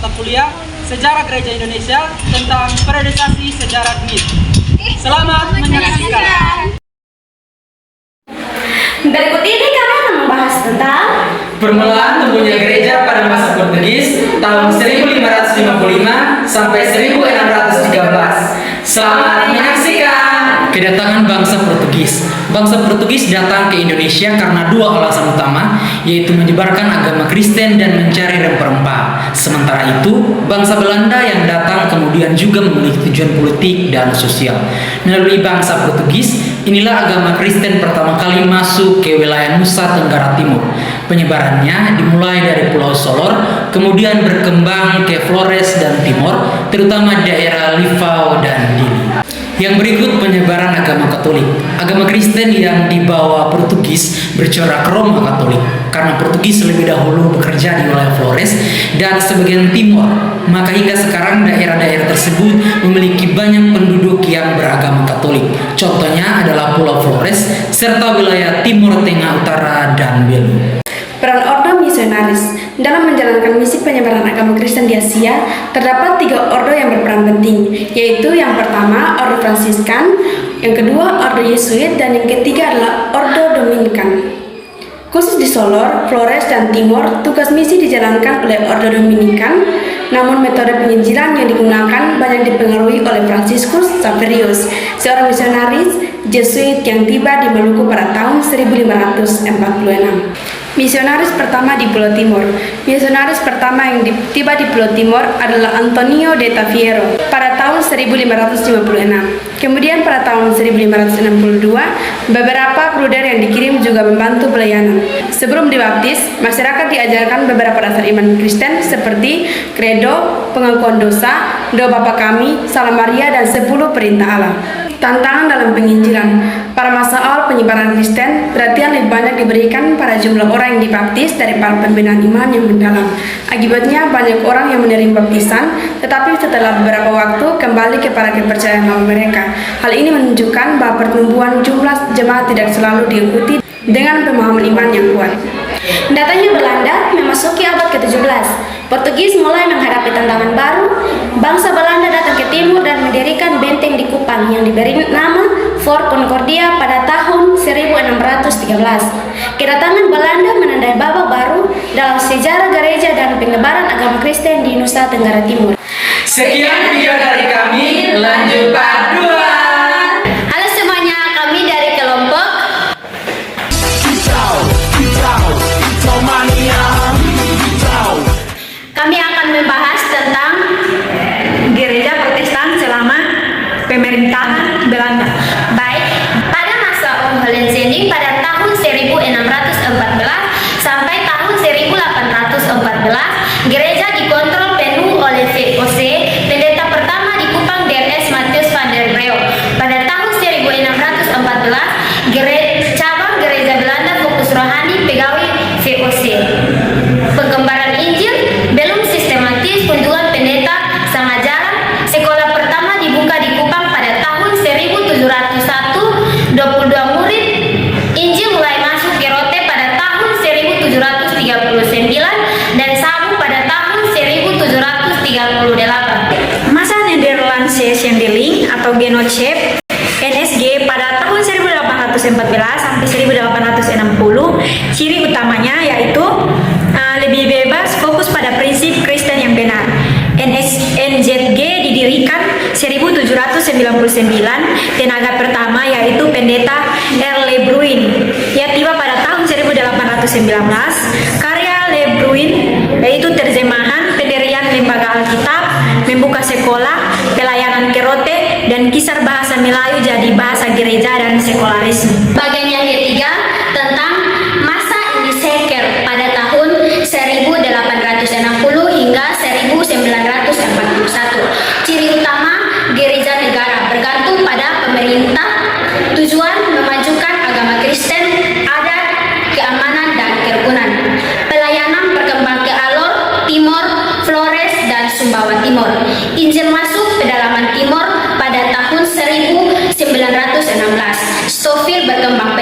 mata kuliah Sejarah Gereja Indonesia tentang periodisasi sejarah dunia. Selamat menyaksikan. Berikut ini kami akan membahas tentang permulaan tumbuhnya gereja pada masa Portugis tahun 1555 sampai 1613. Selamat menyaksikan. Kedatangan bangsa Portugis. Bangsa Portugis datang ke Indonesia karena dua alasan utama, yaitu menyebarkan agama Kristen dan mencari rempah-rempah. Sementara itu, bangsa Belanda yang datang kemudian juga memiliki tujuan politik dan sosial. Melalui bangsa Portugis, inilah agama Kristen pertama kali masuk ke wilayah Nusa Tenggara Timur. Penyebarannya dimulai dari Pulau Solor, kemudian berkembang ke Flores dan Timor, terutama daerah Livau dan Dili. Yang berikut penyebaran agama Katolik. Agama Kristen yang dibawa Portugis bercorak Roma Katolik. Karena Portugis lebih dahulu bekerja di wilayah Flores dan sebagian Timor, maka hingga sekarang daerah-daerah tersebut memiliki banyak penduduk yang beragama Katolik. Contohnya adalah Pulau Flores serta wilayah Timur Tengah Utara dan Belu. peran ordo misionaris. Dalam menjalankan misi penyebaran agama Kristen di Asia, terdapat 3 ordo yang berperan penting, yaitu yang pertama Ordo Fransiskan, yang kedua Ordo Yesuit, dan yang ketiga adalah Ordo Dominikan. Khusus di Solor, Flores, dan Timor, tugas misi dijalankan oleh Ordo Dominikan, namun metode penginjilan yang digunakan banyak dipengaruhi oleh Franciscus Xaverius, seorang misionaris Jesuit yang tiba di Maluku pada tahun 1546. Misionaris pertama di Pulau Timor. Misionaris pertama yang tiba di Pulau Timor adalah Antonio de Tafiero pada tahun 1556. Kemudian pada tahun 1562, beberapa bruder yang dikirim juga membantu pelayanan. Sebelum dibaptis, masyarakat diajarkan beberapa dasar iman Kristen seperti kredo, pengakuan dosa, doa Bapa Kami, Salam Maria, dan 10 perintah Allah. Tantangan dalam penginjilan. Pada masa awal penyebaran Kristen, perhatian lebih banyak diberikan pada jumlah orang yang dibaptis daripada pembinaan iman yang mendalam. Akibatnya banyak orang yang menerima baptisan, tetapi setelah beberapa waktu kembali kepada kepercayaan lama mereka. Hal ini menunjukkan bahwa pertumbuhan jumlah jemaat tidak selalu diikuti dengan pemahaman iman yang kuat. Datangnya Belanda memasuki abad ke-17. Portugis mulai menghadapi tantangan baru. Bangsa Belanda datang ke timur dan mendirikan benteng di Kupang yang diberi nama Fort Concordia pada tahun 1613. Kedatangan Belanda menandai babak baru dalam sejarah gereja dan penyebaran agama Kristen di Nusa Tenggara Timur. Sekian video dari kami, lanjut part 2. Halo semuanya, kami dari kelompok kami akan membahas tentang Gereja Protestan selama pemerintahan Belanda. baik pada masa Om Hohenzollern pada tahun 1614 sampai tahun 1814, gereja dikontrol penuh oleh VOC. Pendeta pertama di Kupang D.S. Matius van der Breu. Pada tahun 1614, cabang gereja Belanda fokus rohani pegawai VOC. Pengembaraan Injil belum sistematis, kunjungan pendeta sangat jarang. Sekolah pertama dibuka di Kupang pada tahun 1701, 22 murid. Injil mulai masuk ke Rote pada tahun 1739 dan Sabu pada tahun 1738. Masa Nederlandse Zendeling atau Genootschap NSG pada tahun 1814 sampai 1860, ciri utamanya yaitu lebih bebas, fokus pada prinsip Kristen yang benar. NZG didirikan 1799, tenaga pertama yaitu pendeta R. Le Bruyne. Ia tiba pada tahun 1819. Karya Le Bruyne yaitu terjemahan, pendirian lembaga Alkitab, membuka sekolah, pelayanan kerote, dan kisar bahasa Melayu jadi bahasa gereja dan sekularisme. Bagian yang ketiga tentang masa Indiseker pada tahun 1860 hingga 1941. Ciri utama gereja negara bergantung pada pemerintah, tujuan memajukan agama Kristen, adat, keamanan, dan kerukunan. Pelayanan berkembang ke Alor, Timor, Flores, dan Sumbawa Timur. Injil masuk pedalaman Timor pada tahun 1916. Stofil berkembang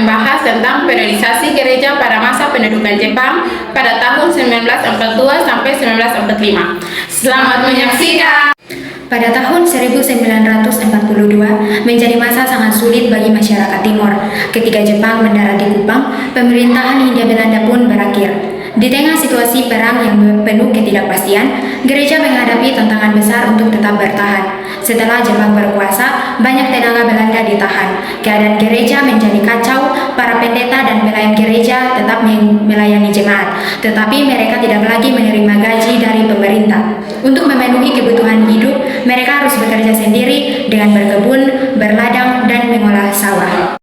membahas tentang periodisasi gereja pada masa pendudukan Jepang pada tahun 1942 sampai 1945. Selamat menyaksikan! Pada tahun 1942 menjadi masa sangat sulit bagi masyarakat Timor. Ketika Jepang mendarat di Kupang, pemerintahan Hindia Belanda pun berakhir. Di tengah situasi perang yang penuh ketidakpastian, gereja menghadapi tantangan besar untuk tetap bertahan. Setelah Jepang berkuasa, banyak tenaga Belanda ditahan. Keadaan gereja menjadi kacau, para pendeta dan pelayan gereja tetap melayani jemaat, tetapi mereka tidak lagi menerima gaji dari pemerintah. Untuk memenuhi kebutuhan hidup, mereka harus bekerja sendiri dengan berkebun, berladang, dan mengolah sawah.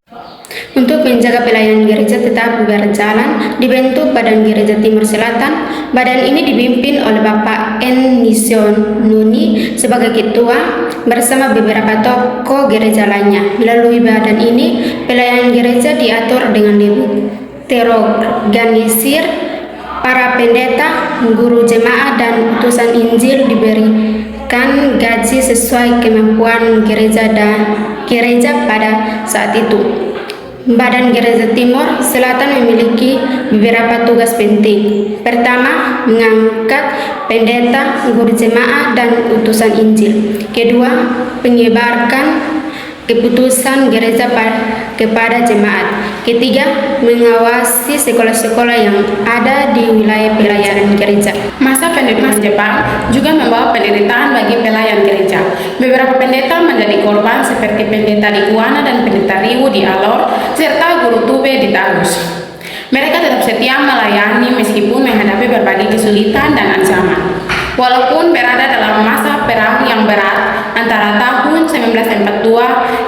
Untuk menjaga pelayanan gereja tetap berjalan, dibentuk Badan Gereja Timur Selatan. Badan ini dipimpin oleh Bapak N. Nuni sebagai ketua bersama beberapa tokoh gereja lainnya. Melalui badan ini, pelayanan gereja diatur dengan lebih terorganisir. Para pendeta, guru jemaat, dan utusan Injil diberikan gaji sesuai kemampuan gereja pada saat itu. Badan Gereja Timur Selatan memiliki beberapa tugas penting. Pertama, mengangkat pendeta, guru jemaat, dan utusan Injil. Kedua, menyebarkan keputusan gereja kepada jemaat. Ketiga, mengawasi sekolah-sekolah yang ada di wilayah pelayanan gereja. Masa pendudukan Jepang juga membawa penderitaan bagi pelayan gereja. Beberapa pendeta menjadi korban seperti pendeta di Guana dan pendeta Riwu di Alor, serta guru Tube di Tagus. Mereka tetap setia melayani meskipun menghadapi berbagai kesulitan dan ancaman. Walaupun berada dalam masa perang yang berat antara tahun 1942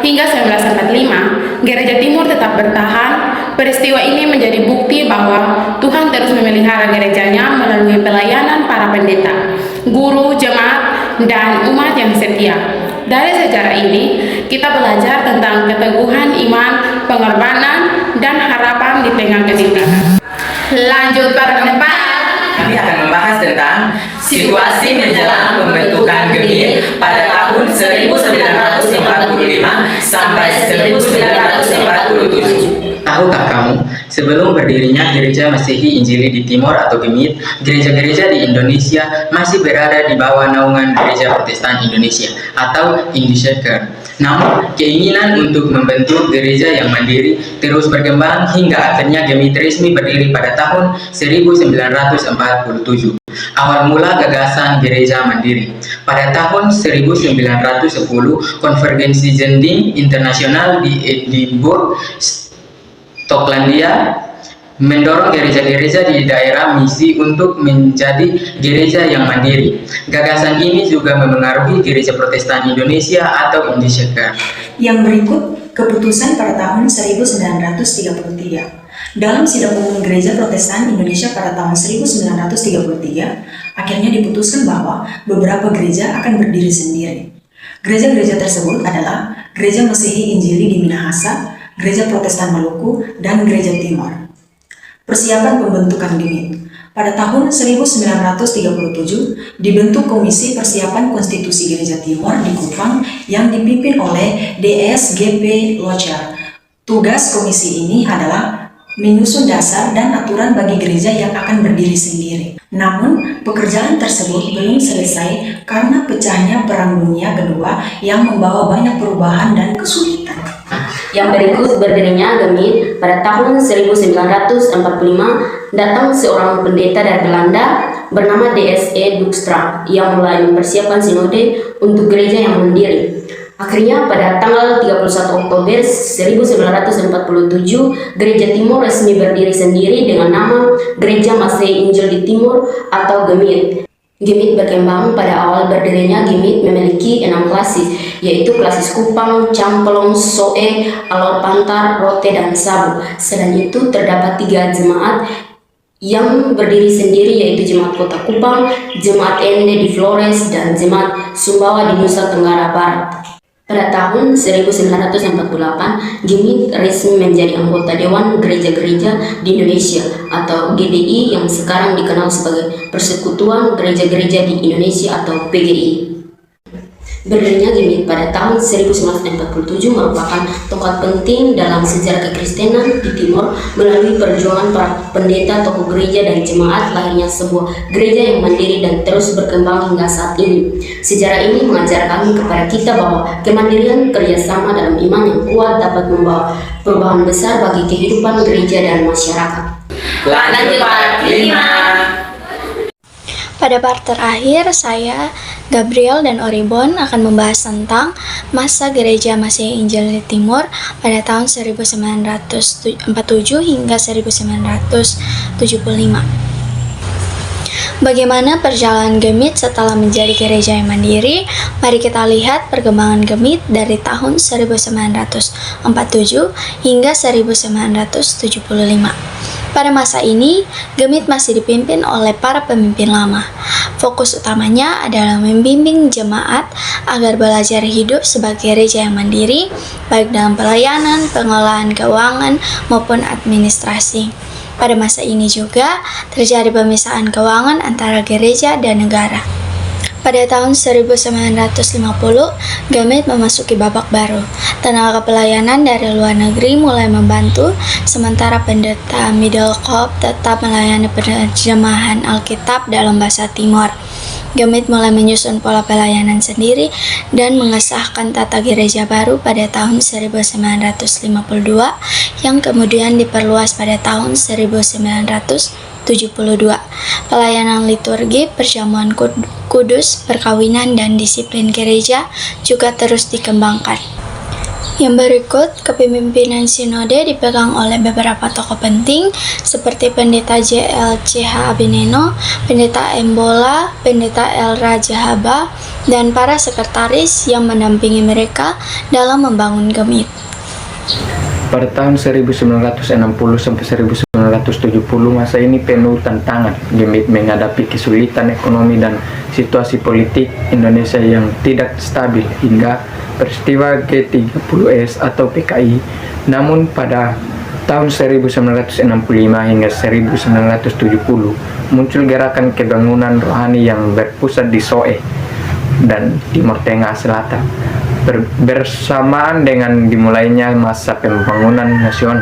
hingga 1945, Gereja Timur tetap bertahan. Peristiwa ini menjadi bukti bahwa Tuhan terus memelihara gerejanya melalui pelayanan para pendeta, guru, jemaat, dan umat yang setia. Dari sejarah ini, kita belajar tentang keteguhan iman, pengorbanan, dan harapan di tengah kesulitan. Lanjut para depan. Kami akan membahas tentang situasi menjelang pembentukan GEMIT pada tahun 1945 sampai 1947. Tahukah kamu, sebelum berdirinya Gereja Masehi Injili di Timor atau GEMIT, gereja-gereja di Indonesia masih berada di bawah naungan Gereja Protestan Indonesia atau Indisheker. Namun, keinginan untuk membentuk gereja yang mandiri terus berkembang hingga akhirnya GEMIT resmi berdiri pada tahun 1947. Awal mula gagasan gereja mandiri. Pada tahun 1910, Konferensi Zending Internasional di Edinburgh, Skotlandia, mendorong gereja-gereja di daerah misi untuk menjadi gereja yang mandiri. Gagasan ini juga memengaruhi Gereja Protestan Indonesia atau Indisheker. Yang berikut keputusan pada tahun 1933. Dalam sidang umum Gereja Protestan Indonesia pada tahun 1933, akhirnya diputuskan bahwa beberapa gereja akan berdiri sendiri. Gereja-gereja tersebut adalah Gereja Masehi Injili di Minahasa, Gereja Protestan Maluku, dan Gereja Timor. Persiapan pembentukan GEMIT. Pada tahun 1937 dibentuk Komisi Persiapan Konstitusi Gereja Timor di Kupang yang dipimpin oleh DSGP Locher. Tugas komisi ini adalah menyusun dasar dan aturan bagi gereja yang akan berdiri sendiri. Namun, pekerjaan tersebut belum selesai karena pecahnya Perang Dunia Kedua yang membawa banyak perubahan dan kesulitan. Yang berikut berdirinya GEMIT pada tahun 1945, datang seorang pendeta dari Belanda bernama D.S.E. Dijkstra yang mulai mempersiapkan sinode untuk gereja yang mandiri. Akhirnya pada tanggal 31 Oktober 1947, Gereja Timur resmi berdiri sendiri dengan nama Gereja Masehi Injil di Timur atau GEMIT. GEMIT berkembang. Pada awal berdirinya GEMIT memiliki 6 klasis, yaitu klasis Kupang, Campelong, Soe, Alor Pantar, Rote, dan Sabu. Selain itu terdapat 3 jemaat yang berdiri sendiri, yaitu Jemaat Kota Kupang, Jemaat Ende di Flores, dan Jemaat Sumbawa di Nusa Tenggara Barat. Pada tahun 1948, GEMIT resmi menjadi anggota Dewan Gereja-Gereja di Indonesia atau GDI yang sekarang dikenal sebagai Persekutuan Gereja-Gereja di Indonesia atau PGI. Berdirinya Gemit pada tahun 1947 merupakan tonggak penting dalam sejarah kekristenan di Timor melalui perjuangan para pendeta, tokoh gereja, dan jemaat lahirnya sebuah gereja yang mandiri dan terus berkembang hingga saat ini. Sejarah ini mengajarkan kepada kita bahwa kemandirian kerjasama dalam iman yang kuat dapat membawa perubahan besar bagi kehidupan gereja dan masyarakat. Lanjut part 5. Pada part terakhir, saya, Gabriel, dan Oribon akan membahas tentang masa Gereja Masehi Injil di Timur pada tahun 1947 hingga 1975. Bagaimana perjalanan Gemit setelah menjadi gereja yang mandiri? Mari kita lihat perkembangan Gemit dari tahun 1947 hingga 1975. Pada masa ini, Gemit masih dipimpin oleh para pemimpin lama. Fokus utamanya adalah membimbing jemaat agar belajar hidup sebagai gereja yang mandiri, baik dalam pelayanan, pengelolaan keuangan, maupun administrasi. Pada masa ini juga terjadi pemisahan keuangan antara gereja dan negara. Pada tahun 1950, Gemit memasuki babak baru. Tenaga pelayanan dari luar negeri mulai membantu, sementara pendeta Middelkoop tetap melayani penerjemahan Alkitab dalam bahasa Timor. Gemit mulai menyusun pola pelayanan sendiri dan mengesahkan tata gereja baru pada tahun 1952 yang kemudian diperluas pada tahun 1972. Pelayanan liturgi, perjamuan kudus, perkawinan, dan disiplin gereja juga terus dikembangkan. Yang berikut, kepemimpinan sinode dipegang oleh beberapa tokoh penting seperti Pendeta JLCH Abineno, Pendeta Embola, Pendeta El Rajahaba, dan para sekretaris yang mendampingi mereka dalam membangun Gemit. Pada tahun 1960 sampai 1970 masa ini penuh tantangan. Gemit menghadapi kesulitan ekonomi dan situasi politik Indonesia yang tidak stabil hingga peristiwa G30S atau PKI. Namun pada tahun 1965 hingga 1970 muncul gerakan kebangunan rohani yang berpusat di Soe dan Timur Tengah Selatan. Bersamaan dengan dimulainya masa pembangunan nasional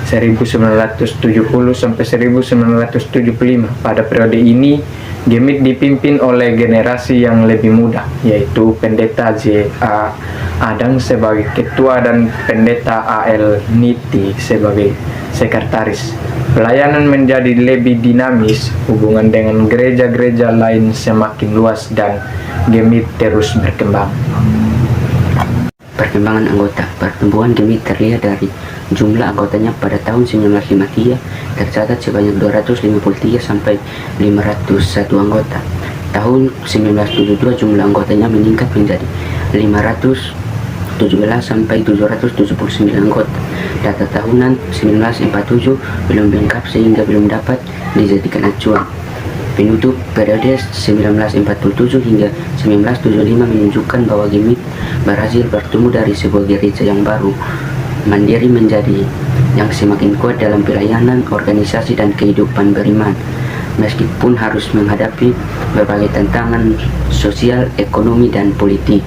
1970 sampai 1975. Pada periode ini, Gemit dipimpin oleh generasi yang lebih muda, yaitu Pendeta J.A. Adang sebagai ketua dan Pendeta A.L. Niti sebagai sekretaris. Pelayanan menjadi lebih dinamis, hubungan dengan gereja-gereja lain semakin luas dan Gemit terus berkembang. Perkembangan anggota. Pertumbuhan Gemit terlihat dari jumlah anggotanya. Pada tahun 1953 tercatat sebanyak 253 sampai 501 anggota. Tahun 1972 jumlah anggotanya meningkat menjadi 517 sampai 779 anggota. Data tahunan 1947 belum lengkap sehingga belum dapat dijadikan acuan. Penutup periode 1947 hingga 1975 menunjukkan bahwa Gemit berhasil bertumbuh dari sebuah gereja yang baru, mandiri menjadi yang semakin kuat dalam pelayanan, organisasi, dan kehidupan beriman. Meskipun harus menghadapi berbagai tantangan sosial, ekonomi, dan politik.